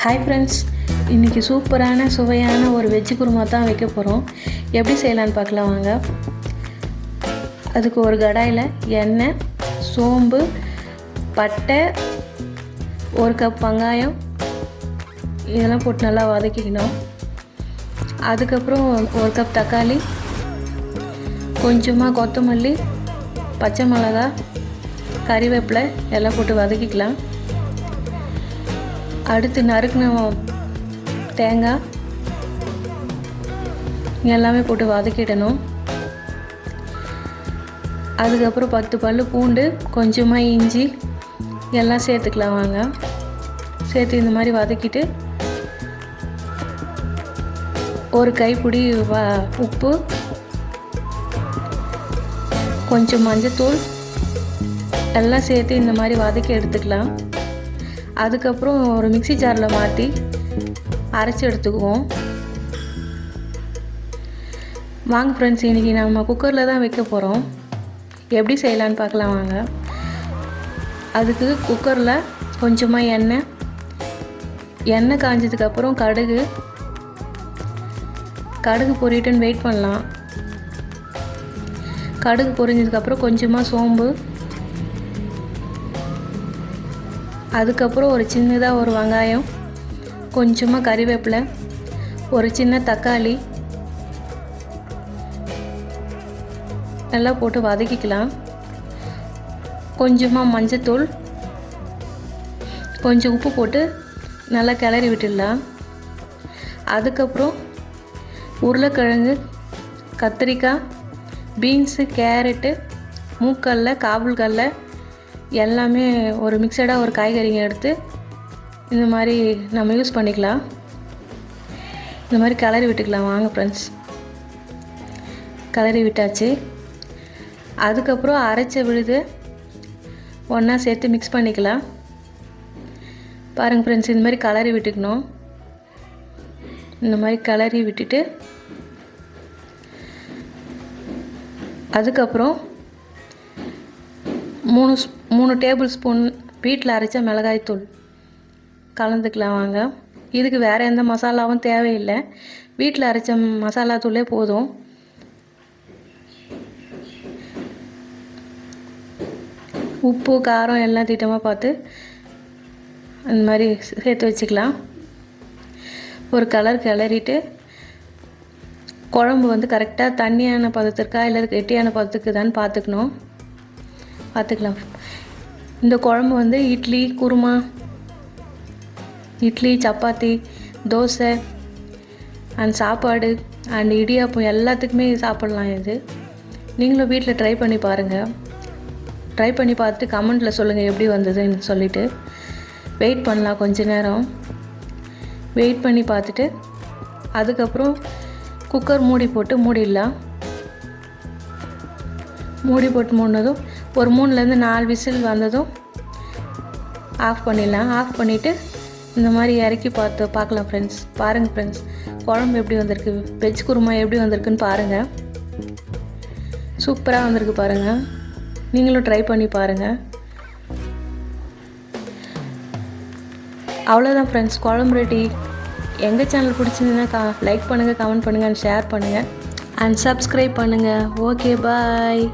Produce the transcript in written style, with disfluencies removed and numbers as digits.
Hi friends, இன்றைக்கி சூப்பரான சுவையான ஒரு வெஜ்ஜு குருமா தான் வைக்க போகிறோம். எப்படி செய்யலான்னு பார்க்கலாம் வாங்க. அதுக்கு ஒரு கடாயில் எண்ணெய், சோம்பு, பட்டை, ஒரு கப் வெங்காயம் இதெல்லாம் போட்டு நல்லா வதக்கிக்கணும். அதுக்கப்புறம் ஒரு கப் தக்காளி, கொஞ்சமாக கொத்தமல்லி, பச்சை மிளகா, கறிவேப்பிலை எல்லாம் போட்டு வதக்கிக்கலாம். அடுத்து நறுக்கின தேங்காய் எல்லாமே போட்டு வதக்கிடணும். அதுக்கப்புறம் 10 பல் பூண்டு, கொஞ்சமாக இஞ்சி எல்லாம் சேர்த்துக்கலாம் வாங்க. சேர்த்து இந்த மாதிரி வதக்கிட்டு ஒரு கைப்பிடி உப்பு, கொஞ்சம் மஞ்சத்தூள் எல்லாம் சேர்த்து இந்த மாதிரி வதக்கி எடுத்துக்கலாம். அதுக்கப்புறம் ஒரு மிக்ஸி ஜாரில் மாற்றி அரைச்சி எடுத்துக்குவோம். வாங்க ஃப்ரெண்ட்ஸ், இன்றைக்கி நம்ம குக்கரில் தான் வைக்க போகிறோம். எப்படி செய்யலான்னு பார்க்கலாம் வாங்க. அதுக்கு குக்கரில் கொஞ்சமாக எண்ணெய் காஞ்சதுக்கப்புறம் கடுகு பொரியட்டுன்னு வெயிட் பண்ணலாம். கடுகு பொரிஞ்சதுக்கப்புறம் கொஞ்சமாக சோம்பு, அதுக்கப்புறம் ஒரு சின்னதாக ஒரு வெங்காயம், கொஞ்சமாக கறிவேப்பிலை, ஒரு சின்ன தக்காளி நல்லா போட்டு வதக்கிக்கலாம். கொஞ்சமாக மஞ்சத்தூள், கொஞ்சம் உப்பு போட்டு நல்லா கிளறி விட்டுடலாம். அதுக்கப்புறம் உருளைக்கிழங்கு, கத்திரிக்காய், பீன்ஸு, கேரட்டு, மூக்கடலை, காபூல்கடலை எல்லாமே ஒரு மிக்சடாக ஒரு காய்கறிங்க எடுத்து இந்த மாதிரி நம்ம யூஸ் பண்ணிக்கலாம். இந்த மாதிரி கிளறி விட்டுக்கலாம் வாங்க ஃப்ரெண்ட்ஸ். கிளறி விட்டாச்சு. அதுக்கப்புறம் அரைச்ச விழுது ஒன்றா சேர்த்து மிக்ஸ் பண்ணிக்கலாம். பாருங்கள் ஃப்ரெண்ட்ஸ், இந்த மாதிரி கிளறி விட்டுக்கணும். இந்த மாதிரி கிளறி விட்டுட்டு அதுக்கப்புறம் 3 டேபிள் ஸ்பூன் வீட்டில் அரைச்ச மிளகாய்த்தூள் கலந்துக்கலாம் வாங்க. இதுக்கு வேறு எந்த மசாலாவும் தேவையில்லை, வீட்டில் அரைச்ச மசாலா தூளே போதும். உப்பு காரம் எல்லாம் திட்டமாக பார்த்து அந்த மாதிரி சேர்த்து வச்சுக்கலாம். ஒரு கிளறிட்டு குழம்பு கரெக்டாக தண்ணியான பதத்திற்கா இல்லை கெட்டியான பதத்துக்கு தான் பார்த்துக்கலாம். இந்த குழம்பு இட்லி, குருமா, இட்லி, சப்பாத்தி, தோசை அண்ட் சாப்பாடு அண்ட் இடியாப்பம் எல்லாத்துக்குமே சாப்பிட்லாம். இது நீங்களும் வீட்டில் ட்ரை பண்ணி பாருங்கள். ட்ரை பண்ணி பார்த்துட்டு கமெண்ட்டில் சொல்லுங்கள் எப்படி வந்ததுன்னு சொல்லிவிட்டு. வெயிட் பண்ணலாம் கொஞ்ச நேரம். வெயிட் பண்ணி பார்த்துட்டு அதுக்கப்புறம் குக்கர் மூடி போட்டு மூடிடலாம். மூடி போட்டு மூடினதும் ஒரு 3லேருந்து 4 விசில் வந்ததும் ஆஃப் பண்ணிடலாம். ஆஃப் பண்ணிவிட்டு இந்த மாதிரி இறக்கி பார்க்கலாம் ஃப்ரெண்ட்ஸ். பாருங்கள் ஃப்ரெண்ட்ஸ், குழம்பு எப்படி வந்திருக்கு, வெஜ் குருமா எப்படி வந்திருக்குன்னு பாருங்கள். சூப்பராக வந்திருக்கு பாருங்கள். நீங்களும் ட்ரை பண்ணி பாருங்கள். அவ்வளோதான் ஃப்ரெண்ட்ஸ், குழம்பு ரெடி. எங்கள் சேனல் பிடிச்சிருந்ததுன்னா லைக் பண்ணுங்கள், கமெண்ட் பண்ணுங்கள் அண்ட் ஷேர் பண்ணுங்கள் அண்ட் சப்ஸ்கிரைப் பண்ணுங்கள். ஓகே, பாய்.